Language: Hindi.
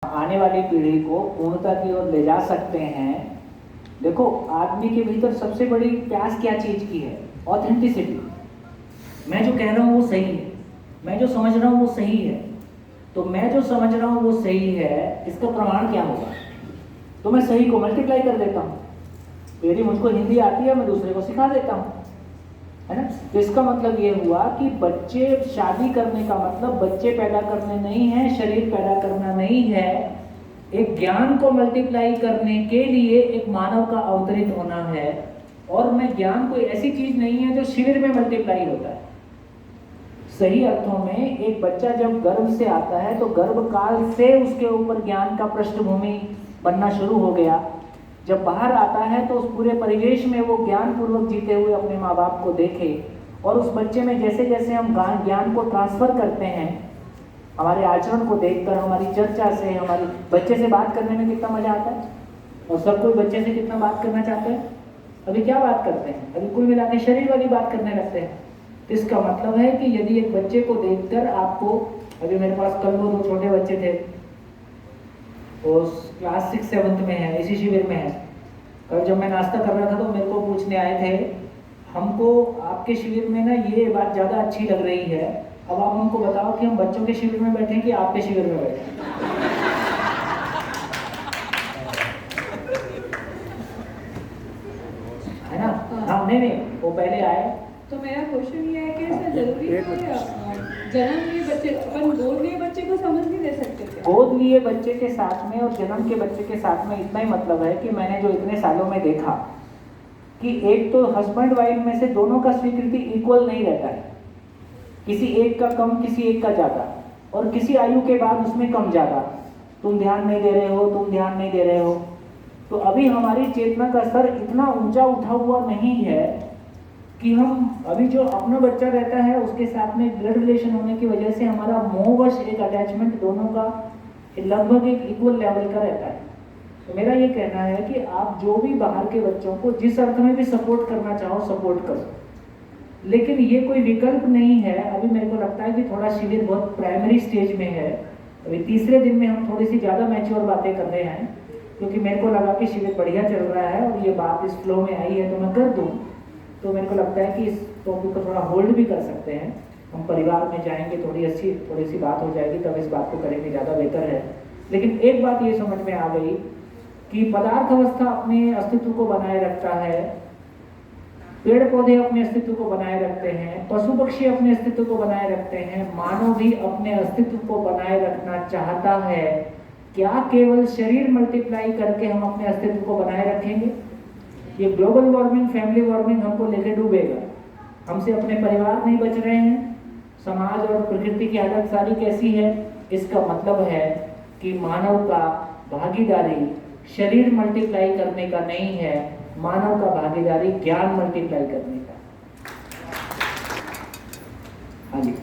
आने वाली पीढ़ी को पूर्णता की ओर ले जा सकते हैं। देखो, आदमी के भीतर सबसे बड़ी प्यास क्या चीज की है? ऑथेंटिसिटी। मैं जो कह रहा हूँ वो सही है, मैं जो समझ रहा हूँ वो सही है। तो मैं जो समझ रहा हूँ वो सही है, इसका प्रमाण क्या होगा? तो मैं सही को मल्टीप्लाई कर देता हूँ। यदि मुझको हिंदी आती है, मैं दूसरे को सिखा देता हूँ, है ना। तो इसका मतलब ये हुआ कि बच्चे शादी करने का मतलब बच्चे पैदा करने नहीं है, शरीर पैदा करना नहीं है। एक ज्ञान को मल्टीप्लाई करने के लिए एक मानव का अवतरित होना है। और मैं ज्ञान कोई ऐसी चीज नहीं है जो शिविर में मल्टीप्लाई होता है। सही अर्थों में एक बच्चा जब गर्भ से आता है तो गर्भ काल से उसके ऊपर ज्ञान का पृष्ठभूमि बनना शुरू हो गया। जब बाहर आता है तो उस पूरे परिवेश में वो ज्ञान पूर्वक जीते हुए अपने माँ बाप को देखे। और उस बच्चे में जैसे जैसे हम ज्ञान को ट्रांसफर करते हैं, हमारे आचरण को देखकर, हमारी चर्चा से, हमारी बच्चे से बात करने में कितना मजा आता है। और सब कोई बच्चे से कितना बात करना चाहते हैं। अभी क्या बात करते हैं? अभी कुल मिला के शरीर वाली बात करने लगते हैं। तो इसका मतलब है कि यदि एक बच्चे को देखकर आपको, अभी मेरे पास कल वो 2 छोटे बच्चे थे, वो क्लास 6-7 में है, इसी शिविर में है। कल जब मैं नाश्ता कर रहा था तो मेरे को पूछने आए थे, हमको आपके शिविर में ना ये बात ज़्यादा अच्छी लग रही है, अब आप हमको बताओ कि हम बच्चों के शिविर में बैठे कि आपके शिविर में बैठे। है ना? हाँ, नहीं, वो पहले आए। तो मेरा क्वेश्चन ये है कि ऐसा जरूरी है जन्म लिए बच्चे, अपन गोद लिए बच्चे को समझ नहीं दे सकते क्या? गोद लिए बच्चे के साथ में और जन्म के बच्चे के साथ में इतना ही मतलब है कि मैंने जो इतने सालों में देखा कि एक तो हस्बैंड वाइफ में से दोनों का स्वीकृति इक्वल नहीं रहता है। किसी एक का कम, किसी एक का ज़्यादा, और किसी आयु के बाद उसमें कम ज़्यादा। तुम ध्यान नहीं दे रहे हो, तुम ध्यान नहीं दे रहे हो। तो अभी हमारी चेतना का स्तर इतना ऊंचा उठा हुआ नहीं है कि हम अभी जो अपना बच्चा रहता है उसके साथ में ब्लड रिलेशन होने की वजह से हमारा मोहवश, एक अटैचमेंट दोनों का लगभग एक इक्वल लेवल का रहता है। तो मेरा ये कहना है कि आप जो भी बाहर के बच्चों को जिस अर्थ में भी सपोर्ट करना चाहो, सपोर्ट करो, लेकिन ये कोई विकल्प नहीं है। अभी मेरे को लगता है कि थोड़ा शिविर बहुत प्राइमरी स्टेज में है। अभी तीसरे दिन में हम थोड़ी सी ज़्यादा मैच्योर बातें कर रहे हैं, क्योंकि मेरे को लगा कि शिविर बढ़िया चल रहा है और ये बात इस फ्लो में आई है तो मैं कर दूँ। तो मेरे को लगता है कि इस टॉपिक को थोड़ा होल्ड भी कर सकते हैं। हम परिवार में जाएंगे, थोड़ी सी बात हो जाएगी, तब इस बात को करेंगे, ज़्यादा बेहतर है। लेकिन एक बात ये समझ में आ गई कि पदार्थ अवस्था अपने अस्तित्व को बनाए रखता है, पेड़ पौधे अपने अस्तित्व को बनाए रखते हैं, पशु पक्षी अपने अस्तित्व को बनाए रखते हैं, मानव भी अपने अस्तित्व को बनाए रखना चाहता है। क्या केवल शरीर मल्टीप्लाई करके हम अपने अस्तित्व को बनाए रखेंगे? ये ग्लोबल वार्मिंग, फैमिली वार्मिंग हमको लेके डूबेगा। हमसे अपने परिवार नहीं बच रहे हैं, समाज और प्रकृति की हालत सारी कैसी है। इसका मतलब है कि मानव का भागीदारी शरीर मल्टीप्लाई करने का नहीं है, मानव का भागीदारी ज्ञान मल्टीप्लाई करने का। हाँ जी।